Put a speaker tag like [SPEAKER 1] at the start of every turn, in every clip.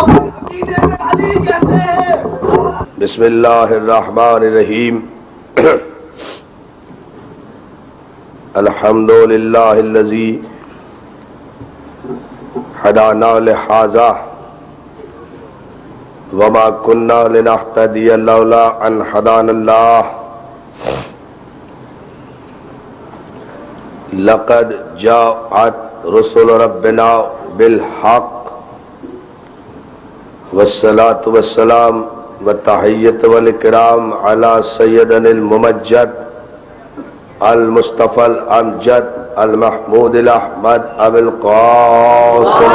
[SPEAKER 1] اپنے عقیدے میں علی کہتے ہیں۔
[SPEAKER 2] بسم اللہ الرحمن الرحیم الحمد للہ الذی ہدانا لہذا وما كنا لنهتدي لولا ان هدانا الله لقد جاءت رسل ربنا بالحق والصلاة والسلام والتحیۃ والاکرام علی سیدنا الممجد المصطفى الامجد المحمود الاحمد ابو القاسم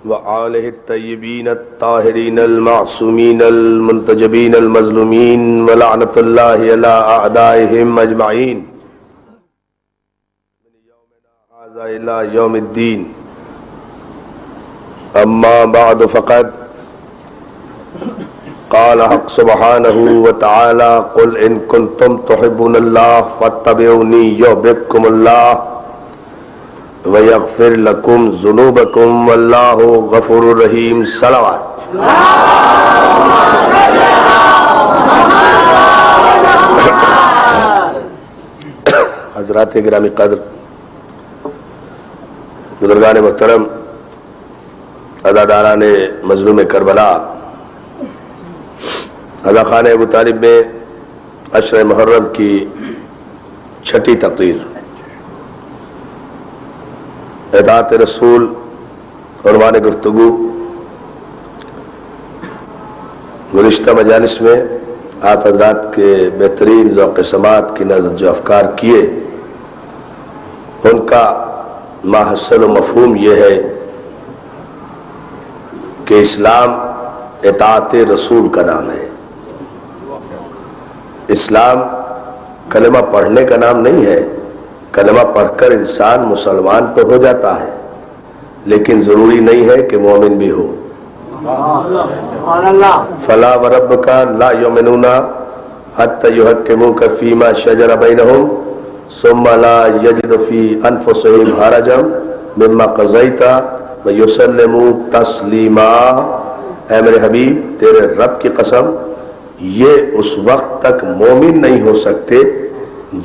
[SPEAKER 2] وآلہ الطیبین الطاہرین المعصومین المنتجبین المظلومین ولعنۃ اللہ علی اعدائہم اجمعین إلى يوم الدين أما بعد فقد قال حق سبحانه وتعالى قل إن كنتم تحبون الله فاتبعوني يحببكم الله ويغفر لكم ذنوبكم والله غفور رحيم صلوات حضرات گرامی قدر، بزرگان محترم، اداداران مظلوم کربلا، ادا خان ابو طالب میں عشر محرم کی چھٹی تقریر اطاعت رسول عنوان گفتگو گزشتہ مجالس میں آپ حضرات کے بہترین ذوق سماعت کی نظر جو افکار کیے ان کا ماحصل و مفہوم یہ ہے کہ اسلام اطاعت رسول کا نام ہے۔ اسلام کلمہ پڑھنے کا نام نہیں ہے۔ کلمہ پڑھ کر انسان مسلمان تو ہو جاتا ہے، لیکن ضروری نہیں ہے کہ مومن بھی ہو۔ فلا وربک لا یؤمنون حتی یحکموک فیما شجر بینہم ثم لا یجد فی انفسہم حرجا مما قضیت ویسلموا تسلیما۔ اے میرے حبیب، تیرے رب کی قسم، یہ اس وقت تک مومن نہیں ہو سکتے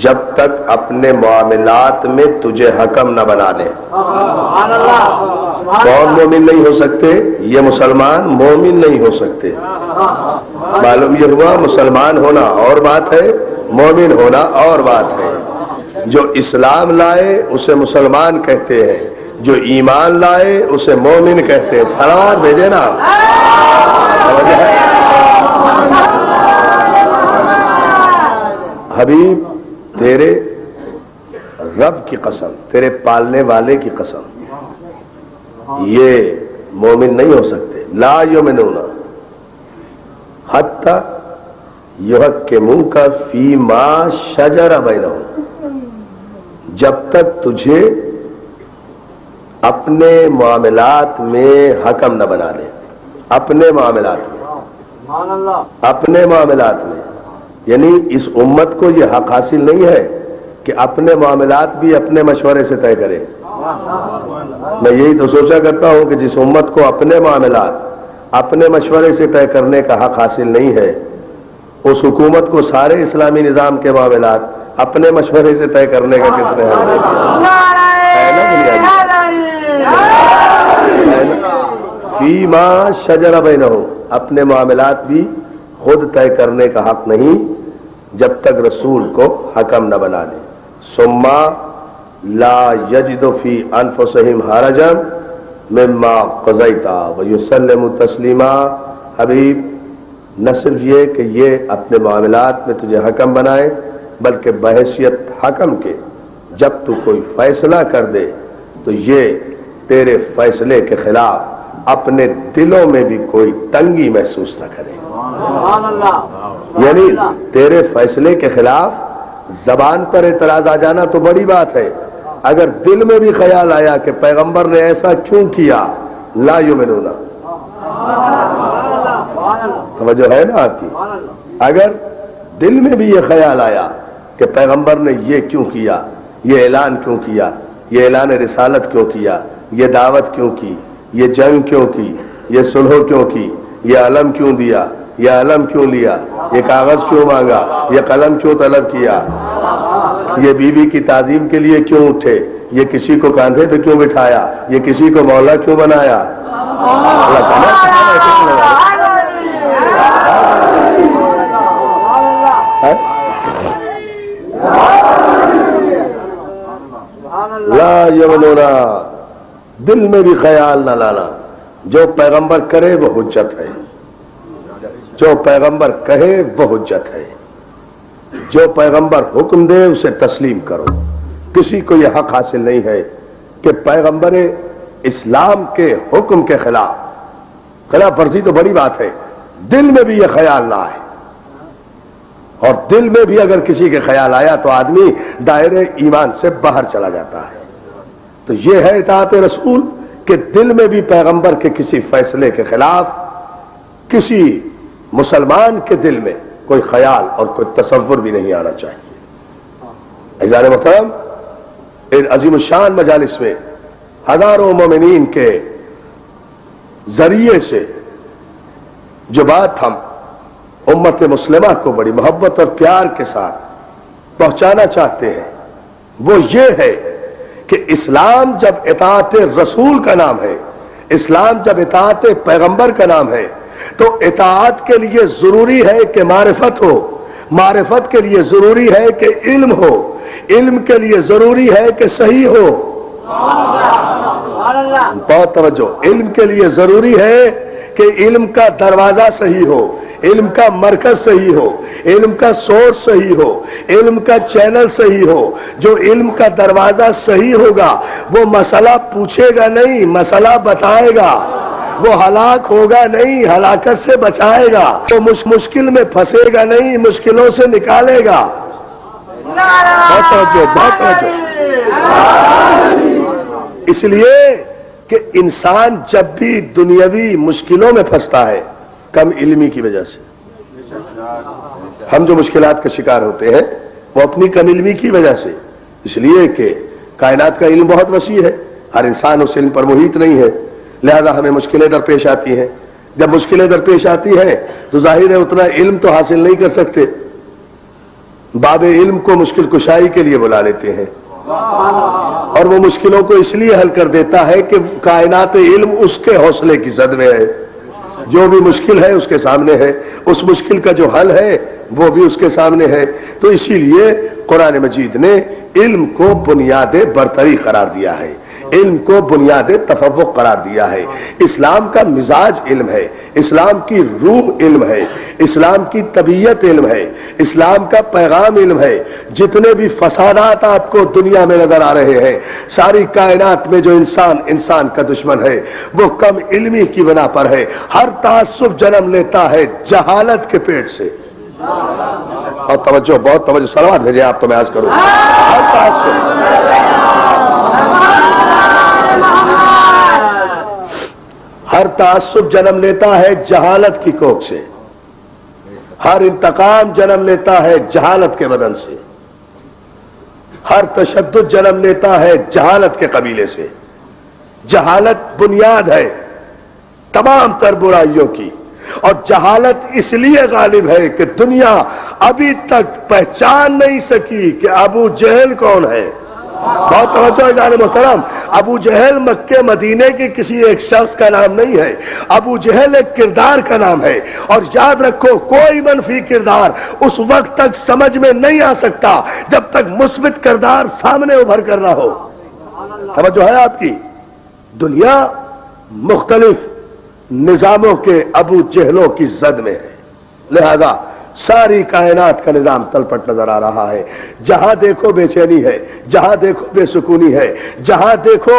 [SPEAKER 2] جب تک اپنے معاملات میں تجھے حکم نہ بنا لے۔ کون مومن نہیں ہو سکتے؟ یہ مسلمان مومن نہیں ہو سکتے۔ معلوم یہ ہوا مسلمان ہونا اور بات ہے، مومن ہونا اور بات ہے۔ جو اسلام لائے اسے مسلمان کہتے ہیں، جو ایمان لائے اسے مومن کہتے ہیں۔ صلوات بھیجے نا۔ حبیب، تیرے رب کی قسم، تیرے پالنے والے کی قسم، یہ مومن نہیں ہو سکتے۔ لا یؤمنون حتی یحکموک فیما شجر بینہم، جب تک تجھے اپنے معاملات میں حکم نہ بنا لے۔ اپنے معاملات میں، اپنے معاملات میں، یعنی اس امت کو یہ حق حاصل نہیں ہے کہ اپنے معاملات بھی اپنے مشورے سے طے کرے۔ میں یہی تو سوچا کرتا ہوں کہ جس امت کو اپنے معاملات اپنے مشورے سے طے کرنے کا حق حاصل نہیں ہے، اس حکومت کو سارے اسلامی نظام کے معاملات اپنے مشورے سے طے کرنے کا کس نے حق دیا؟ فیما شجر بینہم، اپنے معاملات بھی خود طے کرنے کا حق نہیں جب تک رسول کو حکم نہ بنا لے۔ ثم لا یجد فی انفسہم حرجا مما قضیت ویسلموا تسلیما۔ حبیب، نہ صرف یہ کہ یہ اپنے معاملات میں تجھے حکم بنائے، بلکہ بحیثیت حکم کے جب تو کوئی فیصلہ کر دے تو یہ تیرے فیصلے کے خلاف اپنے دلوں میں بھی کوئی تنگی محسوس نہ کرے۔ یعنی تیرے فیصلے کے خلاف زبان پر اعتراض آ جانا تو بڑی بات ہے، اگر دل میں بھی خیال آیا کہ پیغمبر نے ایسا کیوں کیا، لا یؤمنون۔ توجہ ہے نا آپ کی؟ اگر دل میں بھی یہ خیال آیا کہ پیغمبر نے یہ کیوں کیا، یہ اعلان کیوں کیا, یہ اعلان رسالت کیوں کیا, یہ دعوت کیوں کی, یہ جنگ کیوں کی, یہ صلح کیوں کی, یہ علم کیوں دیا, یہ علم کیوں لیا, یہ کاغذ کیوں مانگا, یہ قلم کیوں طلب کیا, یہ بیوی کی تعظیم کے لیے کیوں اٹھے, یہ کسی کو کاندھے پہ کیوں بٹھایا, یہ کسی کو مولا کیوں بنایا. اللہ تعالیٰ لا یمنونا, دل میں بھی خیال نہ لانا, جو پیغمبر کرے وہ حجت ہے, جو پیغمبر کہے وہ حجت ہے, جو پیغمبر حکم دے اسے تسلیم کرو. کسی کو یہ حق حاصل نہیں ہے کہ پیغمبر اسلام کے حکم کے خلاف ورزی تو بڑی بات ہے, دل میں بھی یہ خیال نہ آئے, اور دل میں بھی اگر کسی کے خیال آیا تو آدمی دائرے ایمان سے باہر چلا جاتا ہے. تو یہ ہے اطاعت رسول کہ دل میں بھی پیغمبر کے کسی فیصلے کے خلاف کسی مسلمان کے دل میں کوئی خیال اور کوئی تصور بھی نہیں آنا چاہیے. عزیزان محترم, ان عظیم الشان مجالس میں ہزاروں مومنین کے ذریعے سے جو بات ہم امت مسلمہ کو بڑی محبت اور پیار کے ساتھ پہنچانا چاہتے ہیں وہ یہ ہے کہ اسلام جب اطاعت رسول کا نام ہے, اسلام جب اطاعت پیغمبر کا نام ہے, تو اطاعت کے لیے ضروری ہے کہ معرفت ہو, معرفت کے لیے ضروری ہے کہ علم ہو, علم کے لیے ضروری ہے کہ صحیح ہو. بہت توجہ, علم کے لیے ضروری ہے کہ علم کا دروازہ صحیح ہو, علم کا مرکز صحیح ہو, علم کا سورس صحیح ہو, علم کا چینل صحیح ہو. جو علم کا دروازہ صحیح ہوگا وہ مسئلہ پوچھے گا نہیں, مسئلہ بتائے گا. وہ ہلاک ہوگا نہیں, ہلاکت سے بچائے گا. وہ مشکل میں پھنسے گا نہیں, مشکلوں سے نکالے گا. بہت توجہ, بہت توجہ. اس لیے کہ انسان جب بھی دنیاوی مشکلوں میں پھنستا ہے کم علمی کی وجہ سے, ہم جو مشکلات کا شکار ہوتے ہیں وہ اپنی کم علمی کی وجہ سے, اس لیے کہ کائنات کا علم بہت وسیع ہے, ہر انسان اس علم پر محیط نہیں ہے, لہذا ہمیں مشکلیں درپیش آتی ہیں. جب مشکلیں درپیش آتی ہیں تو ظاہر ہے اتنا علم تو حاصل نہیں کر سکتے. باب علم کو مشکل کشائی کے لیے بلا لیتے ہیں, اور وہ مشکلوں کو اس لیے حل کر دیتا ہے کہ کائنات علم اس کے حوصلے کی زد میں ہے. جو بھی مشکل ہے اس کے سامنے ہے, اس مشکل کا جو حل ہے وہ بھی اس کے سامنے ہے. تو اسی لیے قرآن مجید نے علم کو بنیاد برتری قرار دیا ہے, علم کو بنیاد تفوق قرار دیا ہے. اسلام کا مزاج علم ہے, اسلام کی روح علم ہے, اسلام کی طبیعت علم ہے, اسلام کا پیغام علم ہے. جتنے بھی فسادات آپ کو دنیا میں نظر آ رہے ہیں, ساری کائنات میں جو انسان کا دشمن ہے وہ کم علمی کی بنا پر ہے. ہر تعصب جنم لیتا ہے جہالت کے پیٹ سے. اور توجہ, بہت توجہ, صلوات بھیجیں آپ تو میں عرض کروں. ہر تعصب جنم لیتا ہے جہالت کی کوکھ سے, ہر انتقام جنم لیتا ہے جہالت کے بدن سے, ہر تشدد جنم لیتا ہے جہالت کے قبیلے سے. جہالت بنیاد ہے تمام تر برائیوں کی, اور جہالت اس لیے غالب ہے کہ دنیا ابھی تک پہچان نہیں سکی کہ ابو جہل کون ہے. بہت توجہ جان محترم, ابو جہل مکے مدینے کے کسی ایک شخص کا نام نہیں ہے, ابو جہل ایک کردار کا نام ہے. اور یاد رکھو کوئی منفی کردار اس وقت تک سمجھ میں نہیں آ سکتا جب تک مثبت کردار سامنے ابھر کر نہ ہو. توجہ ہے آپ کی. دنیا مختلف نظاموں کے ابو جہلوں کی زد میں ہے, لہذا ساری کائنات کا نظام تلپٹ نظر آ رہا ہے. جہاں دیکھو بے چینی ہے, جہاں دیکھو بے سکونی ہے, جہاں دیکھو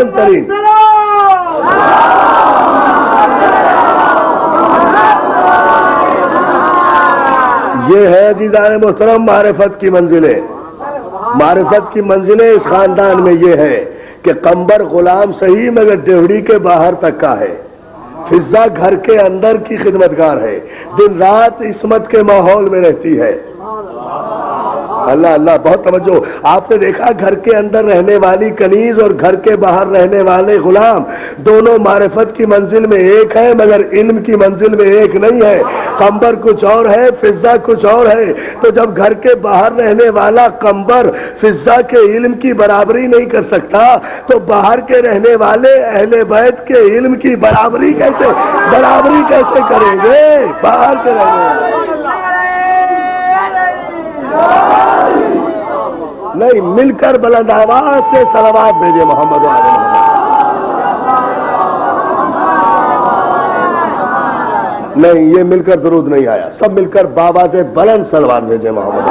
[SPEAKER 2] بلند ترین یہ ہے عزیزان محترم معرفت کی منزلیں. معرفت کی منزلیں اس خاندان میں یہ ہے کہ قمبر غلام صحیح مگر ڈیوڑی کے باہر تک کا ہے. فضا گھر کے اندر کی خدمتگار ہے, دن رات عصمت کے ماحول میں رہتی ہے. اللہ اللہ, بہت توجہ. آپ نے دیکھا گھر کے اندر رہنے والی کنیز اور گھر کے باہر رہنے والے غلام دونوں معرفت کی منزل میں ایک ہے مگر علم کی منزل میں ایک نہیں ہے. قمبر کچھ اور ہے, فضا کچھ اور ہے. تو جب گھر کے باہر رہنے والا قمبر فضا کے علم کی برابری نہیں کر سکتا تو باہر کے رہنے والے اہل بیت کے علم کی برابری کیسے کریں گے؟ باہر کے رہنے والے نہیں, مل کر بلند آواز سے صلوات بھیجے محمد علیہ نہیں, یہ مل کر درود نہیں آیا, سب مل کر بابا سے بلند صلوات بھیجے محمد.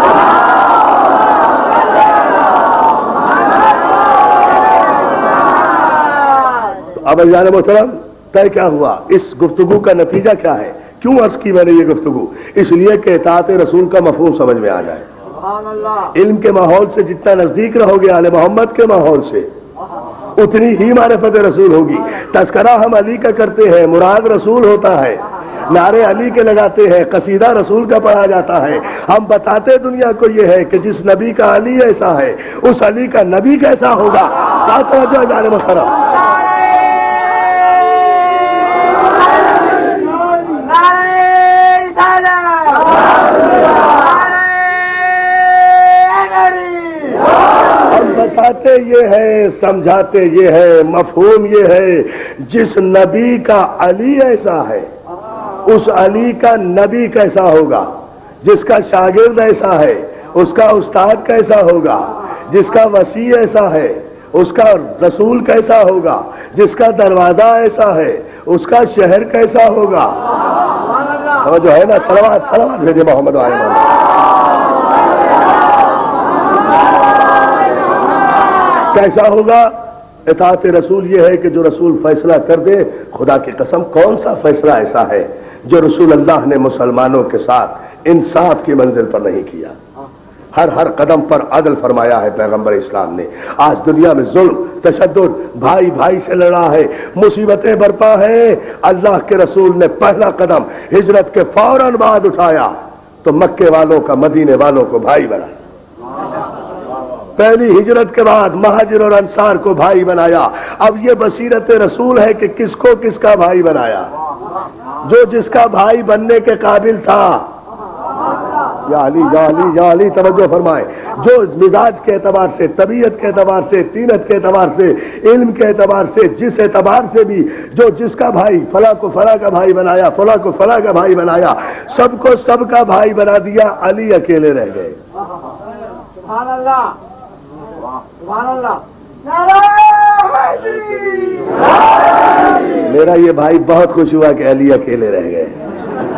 [SPEAKER 2] اب عزیزان محترم طے کیا ہوا؟ اس گفتگو کا نتیجہ کیا ہے؟ کیوں عرض کی میں نے یہ گفتگو؟ اس لیے کہ اطاعت رسول کا مفہوم سمجھ میں آ جائے. علم کے ماحول سے جتنا نزدیک رہو گے آل محمد کے ماحول سے اتنی ہی معرفت رسول ہوگی. تذکرہ ہم علی کا کرتے ہیں, مراد رسول ہوتا ہے. نعرے علی کے لگاتے ہیں, قصیدہ رسول کا پڑھا جاتا ہے. ہم بتاتے دنیا کو یہ ہے کہ جس نبی کا علی ایسا ہے اس علی کا نبی کیسا ہوگا. توجہ جان محترم. بتاتے یہ ہے, سمجھاتے یہ ہے, مفہوم یہ ہے, جس نبی کا علی ایسا ہے اس علی کا نبی کیسا ہوگا. جس کا شاگرد ایسا ہے اس کا استاد کیسا ہوگا. جس کا وسیع ایسا ہے اس کا رسول کیسا ہوگا. جس کا دروازہ ایسا ہے اس کا شہر کیسا ہوگا. جو ہے نا, صلوات بھیجے محمد علیہ. کیسا ہوگا؟ اطاعت رسول یہ ہے کہ جو رسول فیصلہ کر دے, خدا کی قسم کون سا فیصلہ ایسا ہے جو رسول اللہ نے مسلمانوں کے ساتھ انصاف کی منزل پر نہیں کیا. ہر قدم پر عدل فرمایا ہے پیغمبر اسلام نے. آج دنیا میں ظلم, تشدد, بھائی بھائی سے لڑا ہے, مصیبتیں برپا ہیں. اللہ کے رسول نے پہلا قدم ہجرت کے فوراً بعد اٹھایا تو مکے والوں کا مدینے والوں کو بھائی بنایا. پہلی ہجرت کے بعد مہاجر اور انصار کو بھائی بنایا. اب یہ بصیرت رسول ہے کہ کس کو کس کا بھائی بنایا. جو جس کا بھائی بننے کے قابل تھا, یا علی یا علی یا علی, توجہ فرمائے, جو مزاج کے اعتبار سے, طبیعت کے اعتبار سے, طینت کے اعتبار سے, علم کے اعتبار سے, جس اعتبار سے بھی جو جس کا بھائی, فلاں کو فلاں کا بھائی بنایا, فلاں کو فلاں کا بھائی بنایا, سب کو سب کا بھائی بنا دیا. علی اکیلے رہ گئے.
[SPEAKER 1] سبحان اللہ, سبحان اللہ.
[SPEAKER 2] میرا یہ بھائی بہت خوش ہوا کہ علی اکیلے رہ گئے.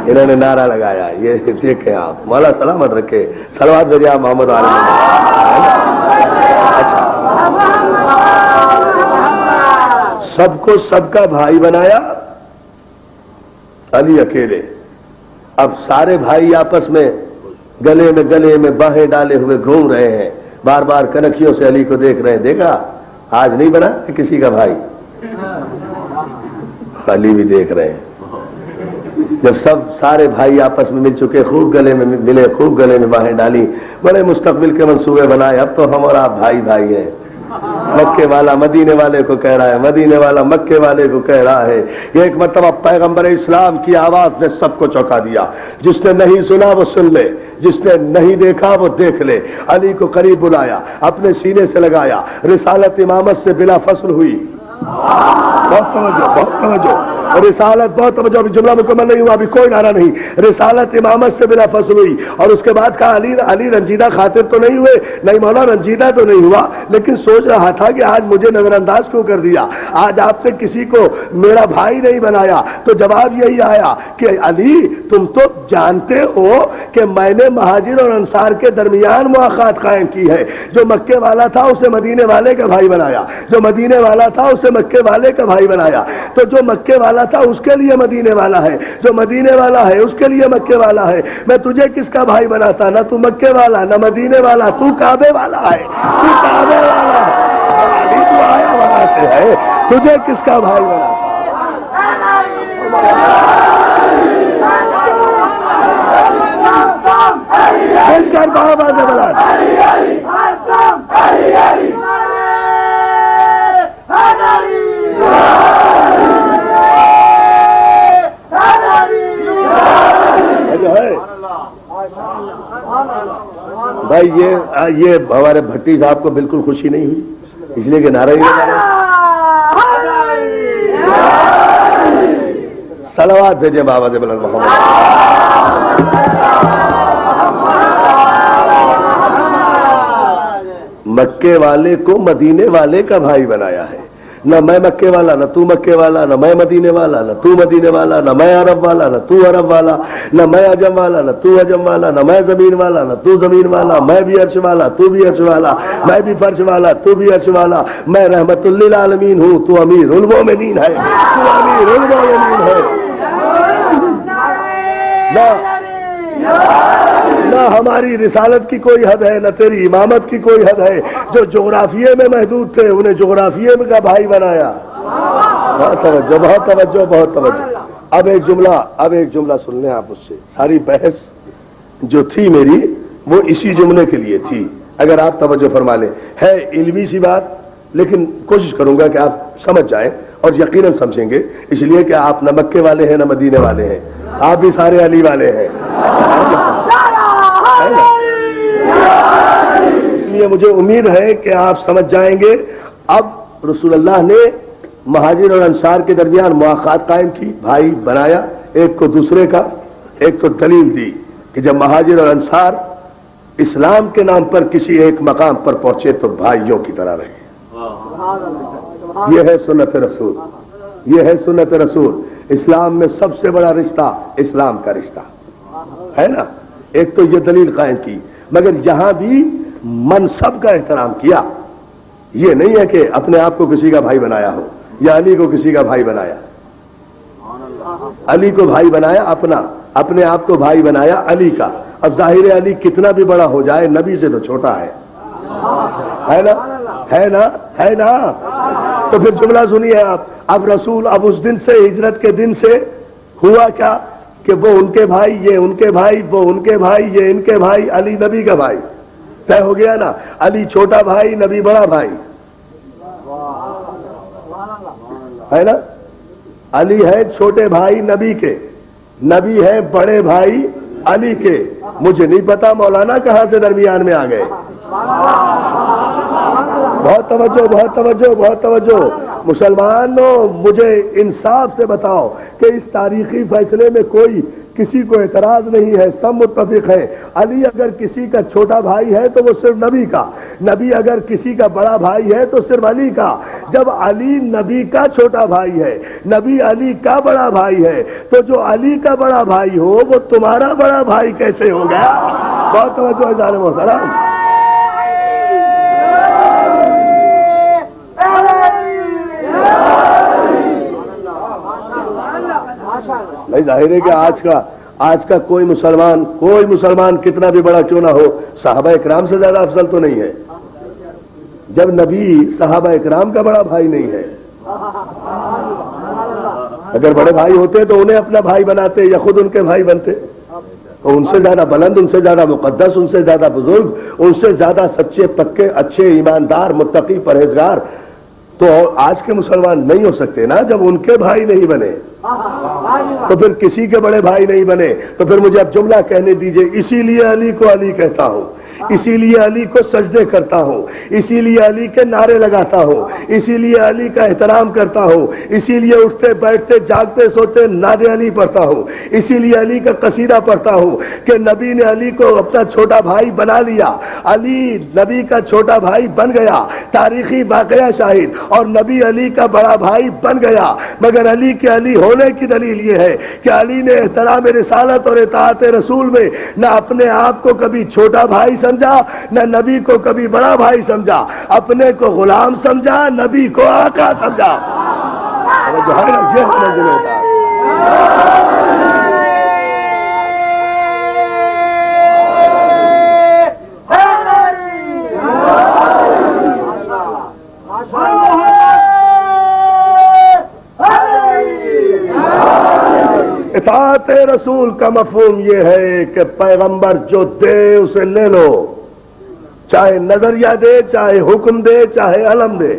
[SPEAKER 2] انہوں نے نعرہ لگایا. یہ دیکھیں آپ, مولا سلامت رکھے. صلوات بھیجے محمد علیہ. اچھا, سب کو سب کا بھائی بنایا, علی اکیلے. اب سارے بھائی آپس میں گلے میں باہیں ڈالے ہوئے گھوم رہے ہیں, بار بار کنکھیوں سے علی کو دیکھ رہے ہیں. دیکھا آج نہیں بنا کسی کا بھائی, علی بھی دیکھ رہے ہیں. جب سارے بھائی آپس میں مل چکے, خوب گلے میں ملے, خوب گلے میں باہیں ڈالی, بڑے مستقبل کے منصوبے بنائے. اب تو ہم اور آپ بھائی ہیں. مکے والا مدینے والے کو کہہ رہا ہے, مدینے والا مکے والے کو کہہ رہا ہے. یہ ایک مرتبہ پیغمبر اسلام کی آواز نے سب کو چونکا دیا. جس نے نہیں سنا وہ سن لے, جس نے نہیں دیکھا وہ دیکھ لے. علی کو قریب بلایا, اپنے سینے سے لگایا, رسالت امامت سے بلا فصل ہوئی. بہت توجہ, بہت توجہ. رسالت بہت توجہ، ابھی جملہ مکمل نہیں ہوا، ابھی کوئی نعرہ نہیں. رسالت امامت سے بلا فصل ہوئی، اور اس کے بعد کہا علی رنجیدہ خاطر تو نہیں ہوئے، نہیں مولا رنجیدہ تو نہیں ہوا، لیکن سوچ رہا تھا کہ آج مجھے نظر انداز کیوں کر دیا، آج آپ نے کسی کو میرا بھائی نہیں بنایا. تو جواب یہی آیا کہ علی تم تو جانتے ہو کہ میں نے مہاجر اور انصار کے درمیان مواخات قائم کی ہے. جو مکے والا تھا اسے مدینے والے کا بھائی بنایا، جو مدینے والا تھا اسے مکے والے کا بھائی بنایا. تو جو مکے والا تھا اس کے لیے مدینے والا ہے، جو مدینے والا ہے اس کے لیے مکے والا ہے. میں تجھے کس کا بھائی بناتا؟ نہ تو مکے والا نہ مدینے والا، تو کعبے والا ہے، تو کعبے والا ہے. علی تو آیا وہاں سے ہے، تجھے کس کا بھائی بناتا؟ مل کر بابا سے بلا بھائی. یہ ہمارے بھٹی صاحب کو بالکل خوشی نہیں ہوئی، اس لیے کہ نعرہ ہی صلوات بھیجے بابا سے بلند محمد. مکے والے کو مدینے والے کا بھائی بنایا ہے. نہ میں مکے والا نہ تو مکے والا، نہ میں مدینے والا نہ تو مدینے والا، نہ میں عرب والا نہ تو عرب والا، نہ میں عجم والا نہ تو عجم والا، نہ میں زمین والا نہ تو زمین والا، میں بھی عرش والا تو بھی عرش والا، میں بھی فرش والا تو بھی عرش والا. میں رحمت للعالمین ہوں، تو امیر المومنین ہے، تو امیر المومنین ہے. نہ ہماری رسالت کی کوئی حد ہے، نہ تیری امامت کی کوئی حد ہے. جو جغرافیے میں محدود تھے انہیں جغرافیے میں کا بھائی بنایا. بہت توجہ بہت توجہ بہت توجہ. اب ایک جملہ سن لیں آپ. اس سے ساری بحث جو تھی میری وہ اسی جملے کے لیے تھی، اگر آپ توجہ فرما لیں. ہے علمی سی بات، لیکن کوشش کروں گا کہ آپ سمجھ جائیں اور یقیناً سمجھیں گے، اس لیے کہ آپ نہ مکے والے ہیں نہ مدینے والے ہیں، آپ بھی سارے علی والے ہیں. اس لیے مجھے امید ہے کہ آپ سمجھ جائیں گے. اب رسول اللہ نے مہاجر اور انصار کے درمیان مواخات قائم کی، بھائی بنایا ایک کو دوسرے کا. ایک تو دلیل دی کہ جب مہاجر اور انصار اسلام کے نام پر کسی ایک مقام پر پہنچے تو بھائیوں کی طرح رہے. یہ ہے سنت رسول، یہ ہے سنت رسول. اسلام میں سب سے بڑا رشتہ اسلام کا رشتہ ہے نا. ایک تو یہ دلیل قائم کی، مگر یہاں بھی منصب کا احترام کیا. یہ نہیں ہے کہ اپنے آپ کو کسی کا بھائی بنایا ہو یا علی کو کسی کا بھائی بنایا. علی کو بھائی بنایا اپنا، اپنے آپ کو بھائی بنایا علی کا. اب ظاہر علی کتنا بھی بڑا ہو جائے نبی سے تو چھوٹا ہے نا، ہے نا، ہے نا. تو پھر جملہ سنیے آپ. اب رسول اب اس دن سے، ہجرت کے دن سے ہوا کیا کہ وہ ان کے بھائی، یہ ان کے بھائی، وہ ان کے بھائی، یہ ان کے بھائی. علی نبی کا بھائی طے ہو گیا نا. علی چھوٹا بھائی، نبی بڑا بھائی ہے نا. علی ہے چھوٹے بھائی نبی کے، نبی ہے بڑے بھائی علی کے. مجھے نہیں پتا مولانا کہاں سے درمیان میں آ گئے. بہت توجہ بہت توجہ بہت توجہ. مسلمانوں مجھے انصاف سے بتاؤ کہ اس تاریخی فیصلے میں کوئی کسی کو اعتراض نہیں ہے، سب متفق ہے. علی اگر کسی کا چھوٹا بھائی ہے تو وہ صرف نبی کا، نبی اگر کسی کا بڑا بھائی ہے تو صرف علی کا. جب علی نبی کا چھوٹا بھائی ہے، نبی علی کا بڑا بھائی ہے، تو جو علی کا بڑا بھائی ہو وہ تمہارا بڑا بھائی کیسے ہو گیا؟ بہت توجہ ہے جان محترم. نہیں ظاہر ہے کہ آج کا کوئی مسلمان کتنا بھی بڑا کیوں نہ ہو صحابہ اکرام سے زیادہ افضل تو نہیں ہے. جب نبی صحابہ اکرام کا بڑا بھائی نہیں ہے، اگر بڑے بھائی ہوتے تو انہیں اپنا بھائی بناتے یا خود ان کے بھائی بنتے. تو ان سے زیادہ بلند، ان سے زیادہ مقدس، ان سے زیادہ بزرگ، ان سے زیادہ سچے پکے اچھے ایماندار متقی پرہیزگار تو آج کے مسلمان نہیں ہو سکتے نا. جب ان کے بھائی نہیں بنے تو پھر کسی کے بڑے بھائی نہیں بنے. تو پھر مجھے اب جملہ کہنے دیجئے. اسی لیے علی کو علی کہتا ہوں، اسی لیے علی کو سجدے کرتا ہوں، اسی لیے علی کے نعرے لگاتا ہوں، اسی لیے علی کا احترام کرتا ہوں، اسی لیے اٹھتے بیٹھتے جاگتے سوتے نعت علی پڑھتا ہوں، اسی لیے علی کا قصیدہ پڑھتا ہوں کہ نبی نے علی کو اپنا چھوٹا بھائی بنا لیا، علی نبی کا چھوٹا بھائی بن گیا، تاریخی واقعہ شاہد، اور نبی علی کا بڑا بھائی بن گیا۔ مگر علی کے علی ہونے کی دلیل یہ ہے کہ علی نے احترام رسالت اور اطاعت رسول میں نہ اپنے آپ کو کبھی چھوٹا بھائی سمجھا، نہ نبی کو کبھی بڑا بھائی سمجھا، اپنے کو غلام سمجھا، نبی کو آقا سمجھا۔ جو ہے نا یہ منزل ہوتا ہے۔ اطاعت رسول کا مفہوم یہ ہے کہ پیغمبر جو دے اسے لے لو، چاہے نظریہ دے، چاہے حکم دے، چاہے علم دے،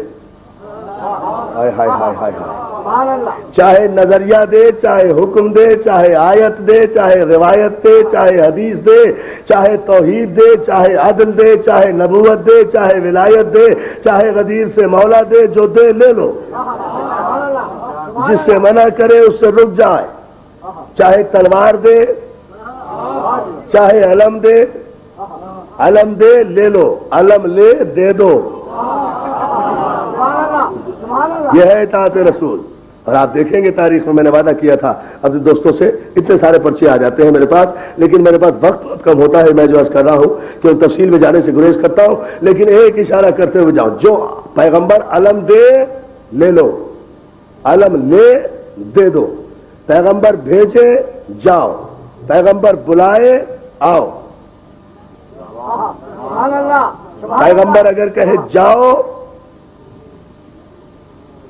[SPEAKER 2] ہائے ہائے ہائے ہائے ہائے، چاہے نظریہ دے، چاہے حکم دے، چاہے آیت دے، چاہے روایت دے، چاہے حدیث دے، چاہے توحید دے، چاہے عدل دے، چاہے نبوت دے، چاہے ولایت دے، چاہے غدیر سے مولا دے، جو دے لے لو، جس سے منع کرے اس سے رک جائے، چاہے تلوار دے، چاہے علم دے، علم دے لے لو، علم لے دے دو، یہ ہے اطاعت رسول۔ اور آپ دیکھیں گے تاریخ میں نے وعدہ کیا تھا اپنے دوستوں سے، اتنے سارے پرچے آ جاتے ہیں میرے پاس، لیکن میرے پاس وقت بہت کم ہوتا ہے، میں جو عرض کر رہا ہوں کہ ان تفصیل میں جانے سے گریز کرتا ہوں، لیکن ایک اشارہ کرتے ہوئے جاؤ، جو پیغمبر علم دے لے لو، علم لے دے دو، پیغمبر بھیجے جاؤ، پیغمبر بلائے آؤ، پیغمبر اگر کہے جاؤ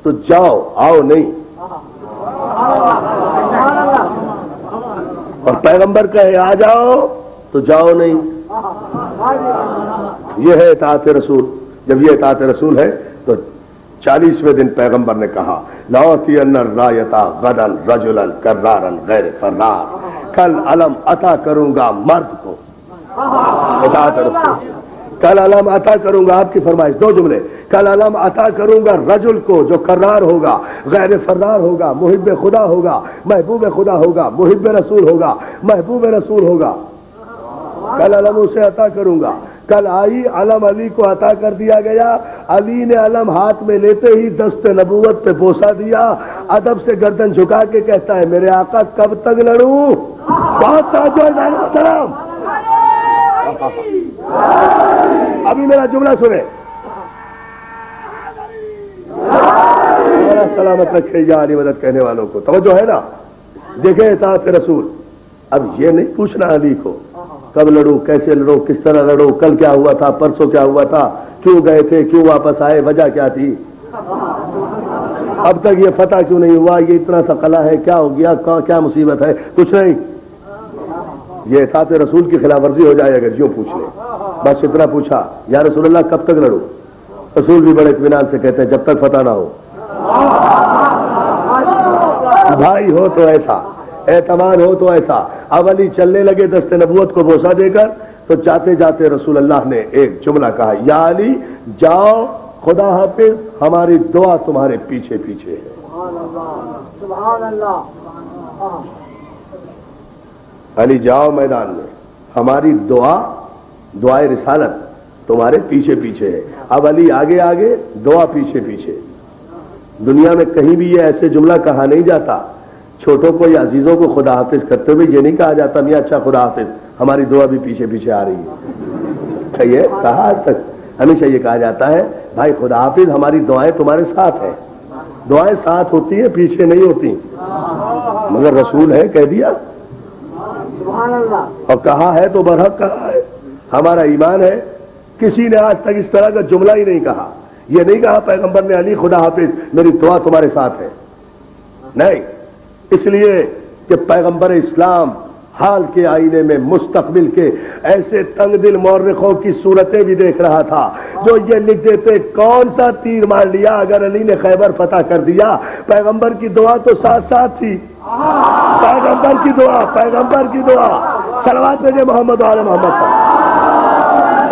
[SPEAKER 2] تو جاؤ، آؤ نہیں، اور پیغمبر کہے آ جاؤ تو جاؤ نہیں، یہ ہے اطاعت رسول۔ جب یہ اطاعت رسول ہے تو 40ویں دن پیغمبر نے کہا لَأُعْطِيَنَّ الرَّایَةَ غَدًا رَجُلًا كَرَّارًا غَیْرَ فَرَّارٍ، کل علم عطا کروں گا مرد کو، اطاعت رسول، کل علم عطا کروں گا، آپ کی فرمائش دو جملے، کل علم عطا کروں گا رجل کو جو کرار ہوگا، غیر فرار ہوگا، محب خدا ہوگا، محبوب خدا ہوگا، محب رسول ہوگا، محبوب رسول ہوگا، کل علم اسے عطا کروں گا۔ کل آئی علم علی کو عطا کر دیا گیا، علی نے علم ہاتھ میں لیتے ہی دست نبوت پہ بوسہ دیا، ادب سے گردن جھکا کے کہتا ہے میرے آقا کب تک لڑوں، بہت توجہ ہے محترم، ابھی میرا جملہ سنیں، سلامت رکھے یا علی مدد کہنے والوں کو، توجہ ہے نا، دیکھیں اطاعت رسول۔ اب یہ نہیں پوچھنا علی کو کب لڑوں، کیسے لڑوں، کس طرح لڑوں، کل کیا ہوا تھا، پرسوں کیا ہوا تھا، کیوں گئے تھے، کیوں واپس آئے، وجہ کیا تھی، اب تک یہ فتح کیوں نہیں ہوا، یہ اتنا سا قلعہ ہے، کیا ہو گیا، کیا مصیبت ہے، کچھ نہیں، یہ اطاعت رسول کی خلاف ورزی ہو جائے اگر یوں پوچھ لیں۔ بس اتنا پوچھا یا رسول اللہ کب تک لڑوں، رسول بھی بڑے اطمینان سے کہتے ہیں جب تک فتح نہ ہو۔ بھائی ہو تو ایسا، اعتماد ہو تو ایسا۔ اب علی چلنے لگے دست نبوت کو بوسہ دے کر، تو جاتے جاتے رسول اللہ نے ایک جملہ کہا، یا علی جاؤ، خدا حافظ، ہماری دعا تمہارے پیچھے پیچھے ہے۔
[SPEAKER 1] سبحان اللہ،
[SPEAKER 2] علی جاؤ میدان میں، ہماری دعائے رسالت تمہارے پیچھے پیچھے ہے۔ اب علی آگے آگے، دعا پیچھے پیچھے۔ دنیا میں کہیں بھی یہ ایسے جملہ کہا نہیں جاتا، چھوٹوں کو یا عزیزوں کو خدا حافظ کرتے ہوئے یہ نہیں کہا جاتا میاں اچھا خدا حافظ، ہماری دعا بھی پیچھے پیچھے آ رہی ہے، یہ کہا آج تک؟ ہمیشہ یہ کہا جاتا ہے بھائی خدا حافظ، ہماری دعائیں تمہارے ساتھ ہیں، دعائیں ساتھ ہوتی ہیں پیچھے نہیں ہوتی، مگر رسول ہے کہہ دیا، اور کہا ہے تو برحق کہا ہے، ہمارا ایمان ہے۔ کسی نے آج تک اس طرح کا جملہ ہی نہیں کہا، یہ نہیں کہا پیغمبر نے علی خدا حافظ میری دعا تمہارے ساتھ ہے، نہیں، اس لیے کہ پیغمبر اسلام حال کے آئینے میں مستقبل کے ایسے تنگ دل مورخوں کی صورتیں بھی دیکھ رہا تھا جو یہ لکھ دیتے کون سا تیر مار لیا اگر علی نے خیبر فتح کر دیا، پیغمبر کی دعا تو ساتھ ساتھ تھی، پیغمبر کی دعا، پیغمبر کی دعا، صلوات بھیجے محمد و آل محمد پر۔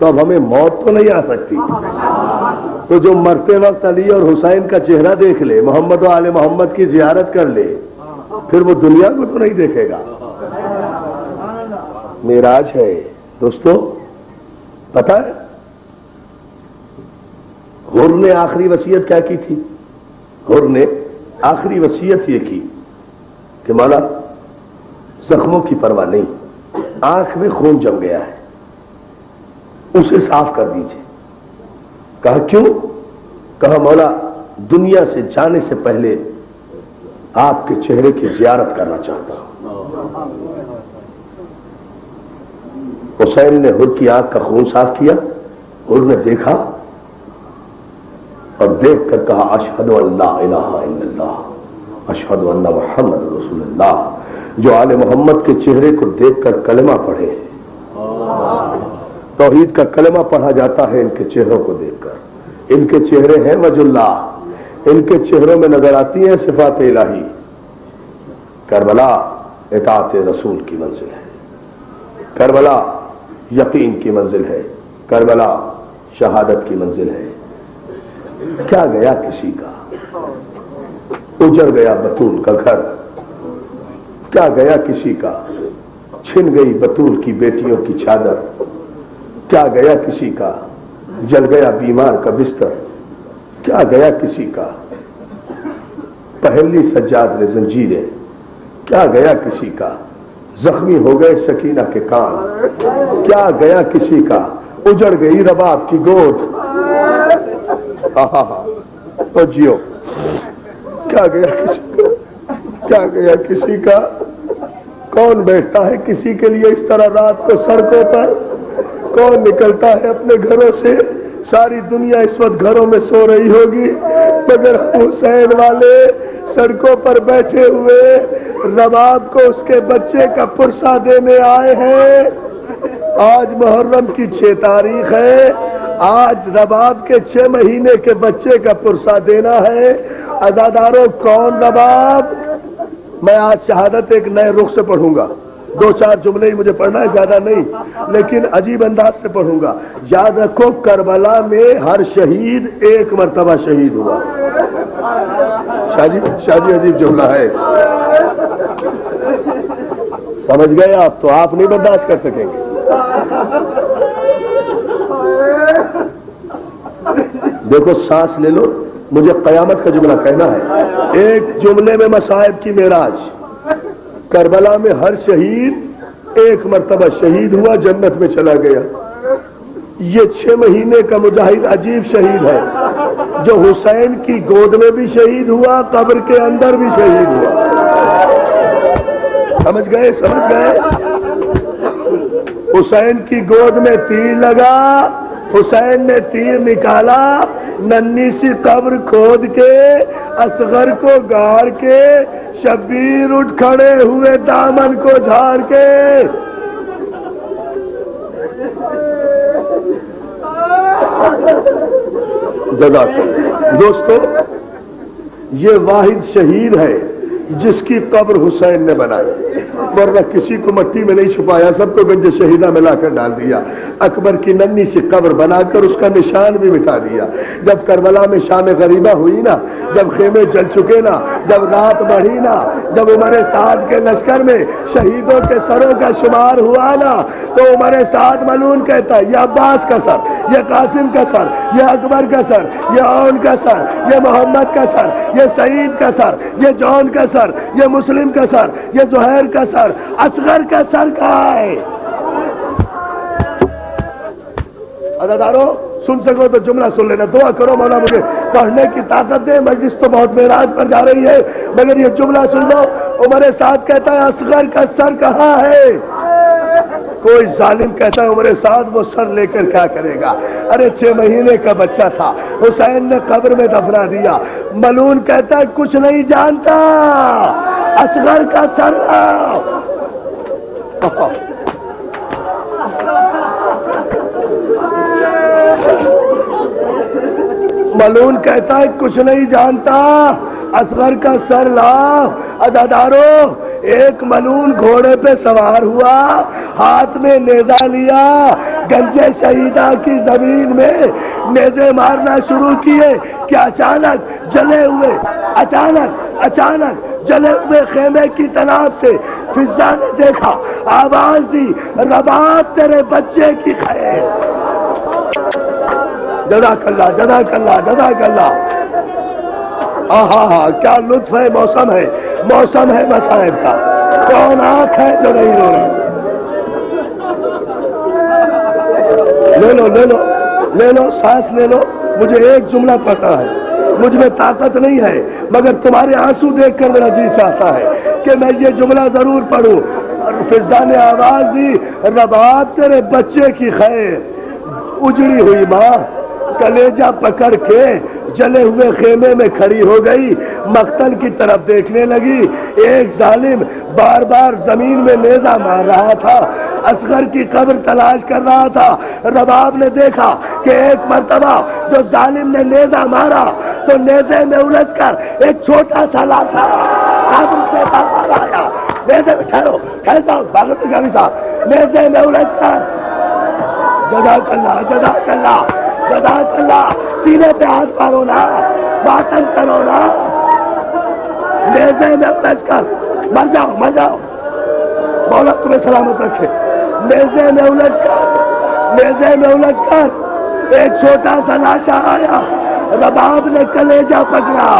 [SPEAKER 2] تو اب ہمیں موت تو نہیں آ سکتی. تو جو مرتے وقت علی اور حسین کا چہرہ دیکھ لے، محمد و آل محمد کی زیارت کر لے، پھر وہ دنیا کو تو نہیں دیکھے گا. معراج ہے دوستو. پتہ ہے حر نے آخری وصیت کیا کی تھی؟ حر نے آخری وصیت یہ کی کہ مولا زخموں کی پرواہ نہیں، آنکھ میں خون جم گیا ہے، اسے صاف کر دیجیے. کہا کیوں؟ کہا مولا دنیا سے جانے سے پہلے آپ کے چہرے کی زیارت کرنا چاہتا ہوں. حسین نے حر کی آنکھ کا خون صاف کیا. حر نے دیکھا اور دیکھ کر کہا اشہد ان لا الہ الا اللہ اشہد ان محمد رسول اللہ. جو آل محمد کے چہرے کو دیکھ کر کلمہ پڑھے، توحید کا کلمہ پڑھا جاتا ہے ان کے چہروں کو دیکھ کر. ان کے چہرے ہیں وجہ اللہ، ان کے چہروں میں نظر آتی ہیں صفات الہی. کربلا اطاعت رسول کی منزل ہے، کربلا یقین کی منزل ہے، کربلا شہادت کی منزل ہے. کیا گیا کسی کا، اجڑ گیا بطول کا گھر. کیا گیا کسی کا، چھن گئی بطول کی بیٹیوں کی چادر. کیا گیا کسی کا، جل گیا بیمار کا بستر. کیا گیا کسی کا، پہلی سجاد نے زنجیریں. کیا گیا کسی کا، زخمی ہو گئے سکینہ کے کان. کیا گیا کسی کا، اجڑ گئی رباب کی گود. تو جیو. کیا گیا کسی کا، کیا گیا کسی کا. کون بیٹھتا ہے کسی کے لیے اس طرح رات کو سڑکوں پر؟ کون نکلتا ہے اپنے گھروں سے؟ ساری دنیا اس وقت گھروں میں سو رہی ہوگی، مگر حسین والے سڑکوں پر بیٹھے ہوئے رباب کو اس کے بچے کا پرسہ دینے آئے ہیں. آج محرم کی 6 تاریخ ہے. آج رباب کے 6 مہینے کے بچے کا پرسہ دینا ہے. عزاداروں کون رباب؟ میں آج شہادت ایک نئے رخ سے پڑھوں گا. 2-4 جملے ہی مجھے پڑھنا ہے، زیادہ نہیں، لیکن عجیب انداز سے پڑھوں گا. یاد رکھو کربلا میں ہر شہید ایک مرتبہ شہید ہوا. شاہ جی عجیب جملہ ہے، سمجھ گئے آپ؟ تو آپ نہیں برداشت کر سکیں گے. دیکھو سانس لے لو، مجھے قیامت کا جملہ کہنا ہے. ایک جملے میں مصائب کی معراج. کربلا میں ہر شہید ایک مرتبہ شہید ہوا، جنت میں چلا گیا. یہ 6 مہینے کا مجاہد عجیب شہید ہے، جو حسین کی گود میں بھی شہید ہوا، قبر کے اندر بھی شہید ہوا. سمجھ گئے؟ سمجھ گئے؟ حسین کی گود میں تیر لگا، حسین نے تیر نکالا، ننھی سی قبر کھود کے اصغر کو گاڑ کے شبیر اٹھ کھڑے ہوئے دامن کو جھاڑ کے. دوستو یہ واحد شہید ہے جس کی قبر حسین نے بنائی، ورنہ کسی کو مٹی میں نہیں چھپایا، سب کو گنج شہیدہ میں لا کر ڈال دیا. اکبر کی ننھی سی قبر بنا کر اس کا نشان بھی مٹا دیا. جب کربلا میں شام غریبہ ہوئی نا، جب خیمے جل چکے نا، جب رات بڑھی نا، جب عمر سعد کے لشکر میں شہیدوں کے سروں کا شمار ہوا نا، تو عمر سعد ملعون کہتا یہ عباس کا سر، یہ قاسم کا سر، یہ اکبر کا سر، یہ اون کا سر، یہ محمد کا سر، یہ سعید کا سر، یہ جون کا سر، یہ مسلم کا سر، یہ زہیر کا سر، اصغر کا سر کہاں ہے؟ عزادارو سن سکو تو جملہ سن لینا. دعا کرو مولا مجھے پڑھنے کی طاقت دے. مجلس تو بہت معراج پر جا رہی ہے، مگر یہ جملہ سن لو. عمر سعد کہتا ہے اصغر کا سر کہاں ہے؟ کوئی ظالم کہتا ہے عمر سعد وہ سر لے کر کیا کرے گا؟ ارے 6 مہینے کا بچہ تھا، حسین نے قبر میں دفنا دیا. ملعون کہتا ہے کچھ نہیں جانتا، اصغر کا سر لاؤ. ملعون کہتا ہے کچھ نہیں جانتا، اصغر کا سر لاؤ. عزادارو ایک ملعون گھوڑے پہ سوار ہوا، ہاتھ میں نیزہ لیا، گنج شہیدہ کی زمین میں نیزے مارنا شروع کیے کہ اچانک جلے ہوئے خیمے کی طرف سے فضا نے دیکھا، آواز دی، رباب تیرے بچے کی خیر۔ جزاک اللہ جزاک اللہ جزاک اللہ۔ ہاں کیا لطف ہے، موسم ہے مصائب کا۔ کون آنکھ ہے جو نہیں رو رہی؟ لے لو سانس لے لو۔ مجھے ایک جملہ پتا ہے، مجھ میں طاقت نہیں ہے، مگر تمہارے آنسو دیکھ کر میرا جی چاہتا ہے کہ میں یہ جملہ ضرور پڑھوں۔ فضا نے آواز دی، رباب تیرے بچے کی خیر۔ اجڑی ہوئی ماں کلیجہ پکڑ کے جلے ہوئے خیمے میں کھڑی ہو گئی، مقتل کی طرف دیکھنے لگی۔ ایک ظالم بار بار زمین میں نیزہ مار رہا تھا، اصغر کی قبر تلاش کر رہا تھا۔ رباب نے دیکھا کہ ایک مرتبہ جو ظالم نے نیزہ مارا تو نیزے میں الجھ کر ایک چھوٹا سا لاشا قبر سے باہر آیا۔ نیزے میں نیزے میں الجھ کر جزاک اللہ جزاک اللہ جزاک اللہ، سینے پہ ہاتھ مارو نا، باطن کرو نا، نیزے میں الجھ کر مر جاؤ، مولا تمہیں سلامت رکھے۔ نیزے میں الجھ کر ایک چھوٹا سا لاشا آیا۔ رباب نے کلیجہ پکڑا،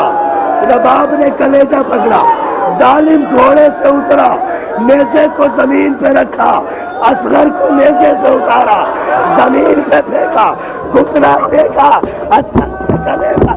[SPEAKER 2] ظالم گھوڑے سے اترا، نیزے کو زمین پہ رکھا، اصغر کو نیزے سے اتارا، زمین پہ پھینکا، گھٹنا پھینکا، اصغر